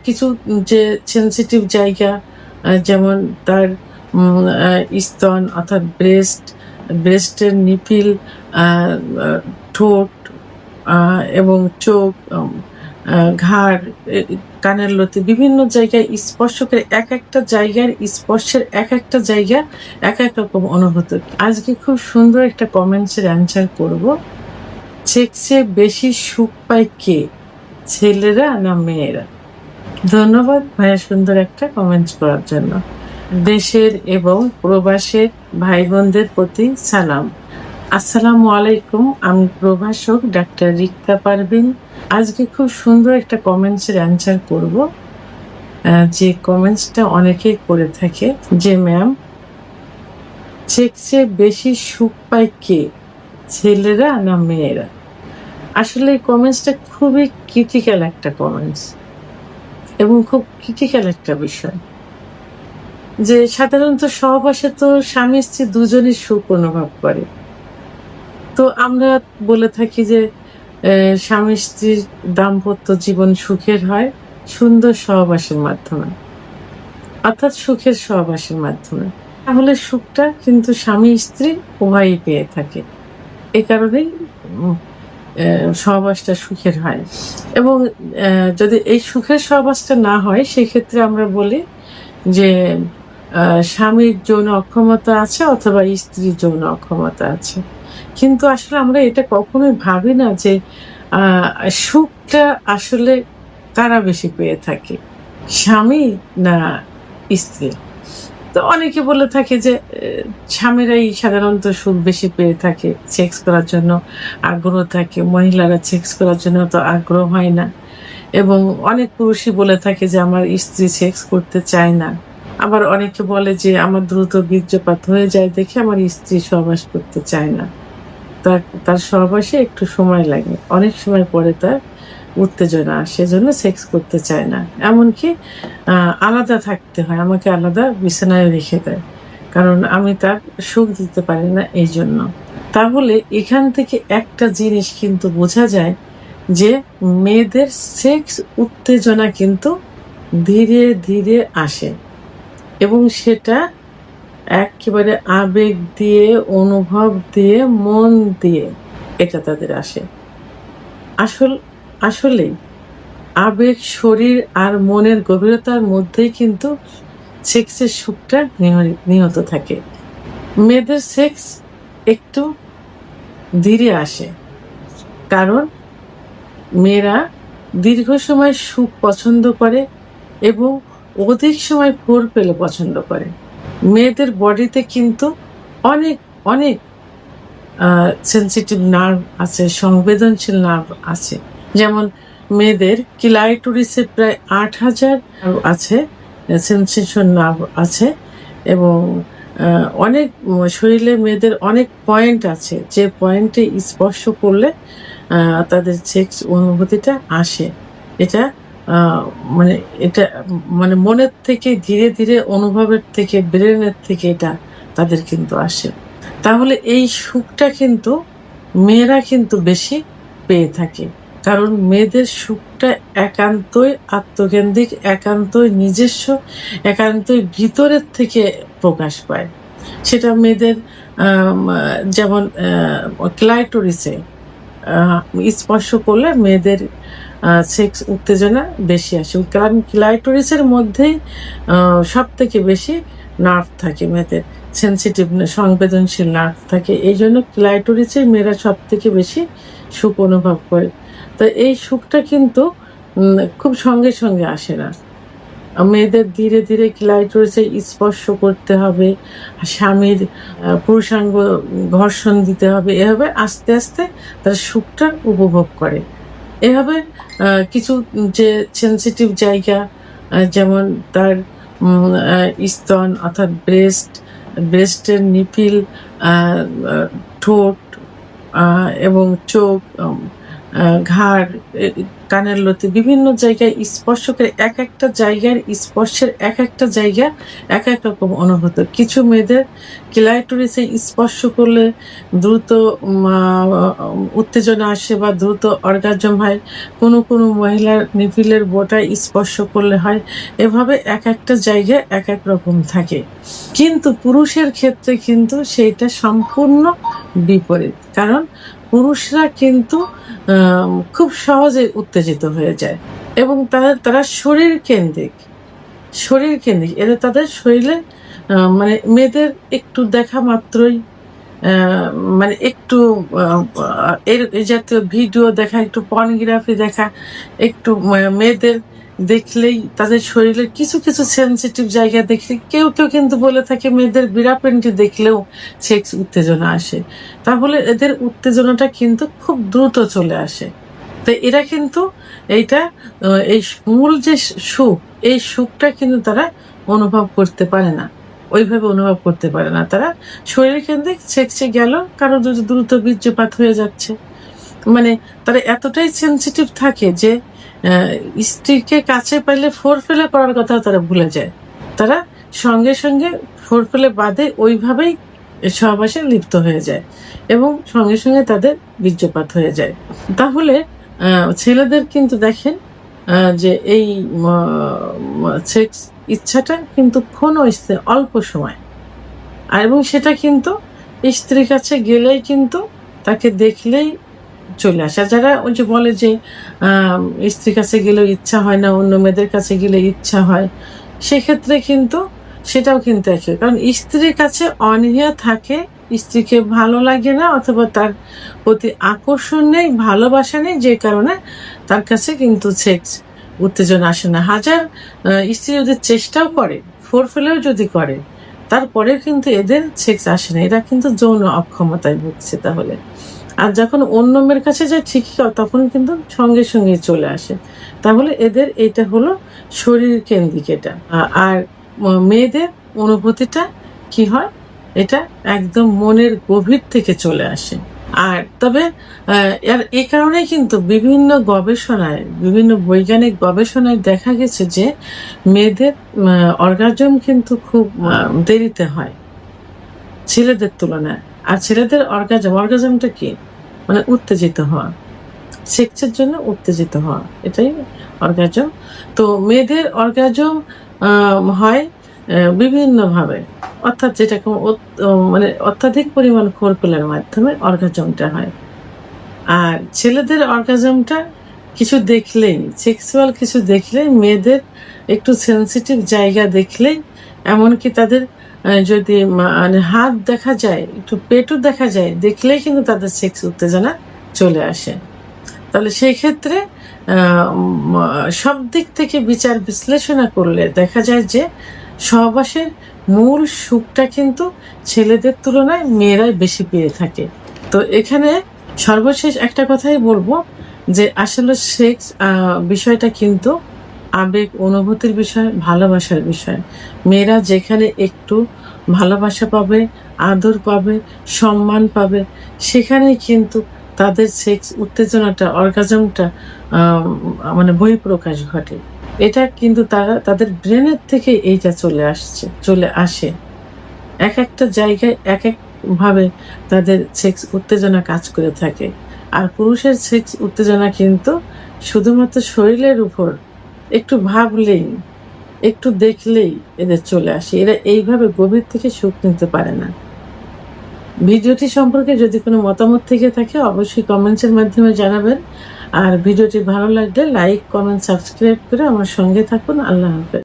কিছু যে সেনসিটিভ জায়গা, যেমন তার স্তন অর্থাৎ ব্রেস্টের নিপিল, ঠোঁট এবং চোখ, ঘাড়, কানের লতি বিভিন্ন জায়গায় স্পর্শ করে এক একটা জায়গার স্পর্শের এক একটা জায়গা এক এক রকম অনুভূতি। আজকে খুব সুন্দর একটা কমেন্টসের অ্যান্সার করব। সেক্সে বেশি সুখ পায় কে, ছেলেরা না মেয়েরা? ধন্যবাদ ভাইয়া সুন্দর একটা কমেন্টস করার জন্য। দেশের এবং প্রবাসের ভাই বোনদের প্রতি সালাম। আসসালামু আলাইকুম। আমি প্রভাষক ডাক্তার রিক্তা পারভিন। আজকে খুব সুন্দর একটা কমেন্টসের অ্যান্সার করব, যে কমেন্টসটা অনেকেই করে থাকে যে ম্যাম, সেক্সে বেশি সুখ পায় কে, ছেলেরা না মেয়েরা? আসলে এই কমেন্টসটা খুবই ক্রিটিক্যাল একটা কমেন্টস এবং খুব ক্রিটিক্যাল একটা বিষয়। যে সাধারণত সহবাসে তো স্বামী স্ত্রী দুজনই সুখ অনুভব করে। তো আমরা বলে থাকি যে স্বামী স্ত্রীর দাম্পত্য জীবন সুখের হয় সুন্দর সহবাসের মাধ্যমে, অর্থাৎ সুখের সহবাসের মাধ্যমে। তাহলে সুখটা কিন্তু স্বামী স্ত্রী উভয়ই পেয়ে থাকে। এ কারণেই সহবাসটা সুখের হয়। এবং যদি এই সুখের সহবাসটা না হয়, সেক্ষেত্রে আমরা বলি যে স্বামীর যৌন অক্ষমতা আছে অথবা স্ত্রীর যৌন অক্ষমতা আছে। কিন্তু আসলে আমরা এটা কখনোই ভাবি না যে সুখটা আসলে কারা বেশি পেয়ে থাকে, স্বামী না স্ত্রী? তো অনেকে বলে থাকে যে স্বামীরাই সাধারণত সুখ বেশি পেয়ে থাকে, সেক্স করার জন্য আগ্রহ থাকে, মহিলারা সেক্স করার জন্য তো আগ্রহ হয় না। এবং অনেক পুরুষই বলে থাকে যে আমার স্ত্রী সেক্স করতে চায় না। আবার অনেকে বলে যে আমার দ্রুত বীর্যপাত হয়ে যায় দেখে আমার স্ত্রী সহবাস করতে চায় না। তার সহবাসে একটু সময় লাগে, অনেক সময় পরে তার উত্তেজনা আসে, জন্য সেক্স করতে চায় না। এমনকি আলাদা থাকতে হয়, আমাকে আলাদা বিছানায় রেখে দেয়, কারণ আমি তার সুখ দিতে পারি না এই জন্য। তাহলে এখান থেকে একটা জিনিস কিন্তু বোঝা যায় যে মেয়েদের সেক্স উত্তেজনা কিন্তু ধীরে ধীরে আসে এবং সেটা একেবারে আবেগ দিয়ে, অনুভব দিয়ে, মন দিয়ে এটা তাদের আসে। আসলেই আবেগ, শরীর আর মনের গভীরতার মধ্যেই কিন্তু সেক্সের সুখটা নিহত থাকে। মেয়েদের সেক্স একটু ধীরে আসে, কারণ মেয়েরা দীর্ঘ সময় সুখ পছন্দ করে এবং অধিক সময় ফোর পেলে পছন্দ করে। মেয়েদের বডিতে কিন্তু অনেক অনেক সেন্সিটিভ নার্ভ আছে, সংবেদনশীল নার্ভ আছে। যেমন মেয়েদের ক্লাইটোরিসে প্রায় 8,000 আছে, সেন্সেশন নার্ভ আছে। এবং অনেক শরীরে মেয়েদের অনেক পয়েন্ট আছে, যে পয়েন্টে স্পর্শ করলে তাদের সেক্স অনুভূতিটা আসে। এটা মানে এটা মানে মনের থেকে ধীরে ধীরে, অনুভবের থেকে, ব্রেনের থেকে এটা তাদের কিন্তু আসে। তাহলে এই সুখটা কিন্তু মেয়েরা কিন্তু বেশি পেয়ে থাকে, কারণ মেয়েদের সুখটা একান্তই আত্মকেন্দ্রিক, একান্তই নিজস্ব, একান্তই ভিতরের থেকে প্রকাশ পায়। সেটা মেয়েদের যেমন ক্লাইটোরিসে স্পর্শ করলে মেয়েদের সেক্স উত্তেজনা বেশি আসে, কারণ ক্লাইটোরিসের মধ্যেই সব থেকে বেশি নার্ভ থাকে, মেয়েদের সেন্সিটিভ সংবেদনশীল নার্ভ থাকে। এই জন্য ক্লাইটোরিসে মেয়েরা সব থেকে বেশি সুখ অনুভব করে। তো এই সুখটা কিন্তু খুব সঙ্গে সঙ্গে আসে না। মেয়েদের ধীরে ধীরে ক্লাইটোরিসে স্পর্শ করতে হবে, স্বামীর পুরুষাঙ্গ ঘর্ষণ দিতে হবে, এভাবে আস্তে আস্তে তার সুখটা উপভোগ করে। এভাবে কিছু যে সেন্সিটিভ জায়গা, যেমন তার স্তন অর্থাৎ ব্রেস্টের নিপিল, ঠোঁট এবং চোখ, ঘাড়, কানের লতি বিভিন্ন জায়গায় স্পর্শ করে এক একটা জায়গার স্পর্শের এক একটা জায়গা এক এক রকম অনুভূত। কিছু মেয়েদের ক্লাইটোরিসে স্পর্শ করলে দ্রুত উত্তেজনা আসে বা দ্রুত অর্গাজম হয়, কোনো কোনো মহিলার নিপিলের বোটায় স্পর্শ করলে হয়। এভাবে এক একটা জায়গায় এক এক রকম থাকে, কিন্তু পুরুষের ক্ষেত্রে কিন্তু সেইটা সম্পূর্ণ বিপরীত। কারণ পুরুষরা কিন্তু খুব সহজে উত্তেজিত হয়ে যায় এবং তারা শরীর কেন্দ্রিক। এরা তাদের শরীরে মানে মেয়েদের একটু দেখা মাত্রই মানে একটু এই জাতীয় ভিডিও দেখা, একটু পর্নোগ্রাফি দেখা, একটু মেয়েদের দেখলেই তাদের শরীরের কিছু কিছু সেন্সিটিভ জায়গা দেখলে কেউ কেউ কিন্তু বলে থাকে মেয়েদের বিড়া পেন্টি দেখলেও সেক্স উত্তেজনা আসে। তাহলে এদের উত্তেজনাটা কিন্তু খুব দ্রুত চলে আসে। তো এরা কিন্তু এইটা এই মূল যে সুখ, এই সুখটা কিন্তু তারা অনুভব করতে পারে না, ওইভাবে অনুভব করতে পারে না। তারা শরীর কেন্দ্রিক, সেক্সে গেল কারো যদি দ্রুত বীর্যপাত হয়ে যাচ্ছে, মানে তারা এতটাই সেন্সিটিভ থাকে যে স্ত্রীকে কাছে পাইলে ফোর ফেলে করার কথা তারা ভুলে যায়। তারা সঙ্গে সঙ্গে ফোর ফেলে বাদে ওইভাবেই সহবাসে লিপ্ত হয়ে যায় এবং সঙ্গে সঙ্গে তাদের বীর্যপাত হয়ে যায়। তাহলে ছেলেদের কিন্তু দেখেন যে এই সেক্স ইচ্ছাটা কিন্তু ক্ষণস্থায়ী, অল্প সময়, আর এবং সেটা কিন্তু স্ত্রীর কাছে গেলেই কিন্তু তাকে দেখলেই চলে আসে। যারা ওই যে বলে যে স্ত্রীর কাছে গেলেও ইচ্ছা হয় না, অন্য মেয়েদের কাছে গেলে ইচ্ছা হয়, সেক্ষেত্রে কিন্তু সেটাও কিন্তু একই। কারণ স্ত্রীর কাছে অনীহা থাকে, স্ত্রীকে ভালো লাগে না অথবা তার প্রতি আকর্ষণ নেই, ভালোবাসা নেই, যে কারণে তার কাছে কিন্তু সেক্স উত্তেজনা আসে না। হাজার স্ত্রী যদি চেষ্টাও করে, ফোর ফেলেও যদি করে, তারপরেও কিন্তু এদের সেক্স আসে না। এরা কিন্তু যৌন অক্ষমতায় ভুগছে। তাহলে আর যখন অন্য মেয়ের কাছে যায় ঠিকই, তখন কিন্তু সঙ্গে সঙ্গে চলে আসে। তাহলে এদের এটা হলো শরীর কেন্দ্রিক এটা। আর মেয়েদের অনুভূতিটা কি হয়, এটা একদম মনের গভীর থেকে চলে আসে। আর তবে এই কারণে কিন্তু বিভিন্ন গবেষণায়, বিভিন্ন বৈজ্ঞানিক গবেষণায় দেখা গেছে যে মেয়েদের অর্গাজম কিন্তু খুব দেরিতে হয় ছেলেদের তুলনায়। আর ছেলেদের অর্গাজমটা কি, মানে উত্তেজিত হওয়া, সেক্সের জন্য উত্তেজিত হওয়া, এটাই অর্গাজম। তো মেয়েদের অর্গাজম হয় বিভিন্নভাবে, অর্থাৎ যেটাকে মানে অত্যাধিক পরিমাণ খোরপেলের মাধ্যমে অর্গাজমটা হয়। আর ছেলেদের অর্গাজমটা কিছু দেখলেই, সেক্সুয়াল কিছু দেখলেই, মেয়েদের একটু সেন্সিটিভ জায়গা দেখলেই, এমনকি তাদের যদি মানে হাত দেখা যায়, একটু পেটও দেখা যায়, দেখলেই কিন্তু তাদের সেক্স উত্তেজনা চলে আসে। তাহলে সেই ক্ষেত্রে সব দিক থেকে বিচার বিশ্লেষণা করলে দেখা যায় যে সহবাসের মূল সুখটা কিন্তু ছেলেদের তুলনায় মেয়েরাই বেশি পেয়ে থাকে। তো এখানে সর্বশেষ একটা কথাই বলবো যে আসলে সেক্স বিষয়টা কিন্তু আবেগ, অনুভূতির বিষয়, ভালোবাসার বিষয়। মেয়েরা যেখানে একটু ভালোবাসা পাবে, আদর পাবে, সম্মান পাবে, সেখানে কিন্তু তাদের সেক্স উত্তেজনাটা, অর্গাজমটা মানে বহিঃপ্রকাশ ঘটে। এটা কিন্তু তাদের ব্রেনের থেকে এইটা চলে আসে। এক একটা জায়গায় এক এক ভাবে তাদের সেক্স উত্তেজনা কাজ করে থাকে। আর পুরুষের সেক্স উত্তেজনা কিন্তু শুধুমাত্র শরীরের উপর একটু ভাবলেই, একটু দেখলেই এদের চলে আসে। এরা এইভাবে গভীর থেকে সুখ নিতে পারে না। ভিডিওটি সম্পর্কে যদি কোনো মতামত থেকে থাকে অবশ্যই কমেন্টসের মাধ্যমে জানাবেন। আর ভিডিওটি ভালো লাগলে লাইক, কমেন্ট, সাবস্ক্রাইব করে আমার সঙ্গে থাকুন। আল্লাহ হাফেজ।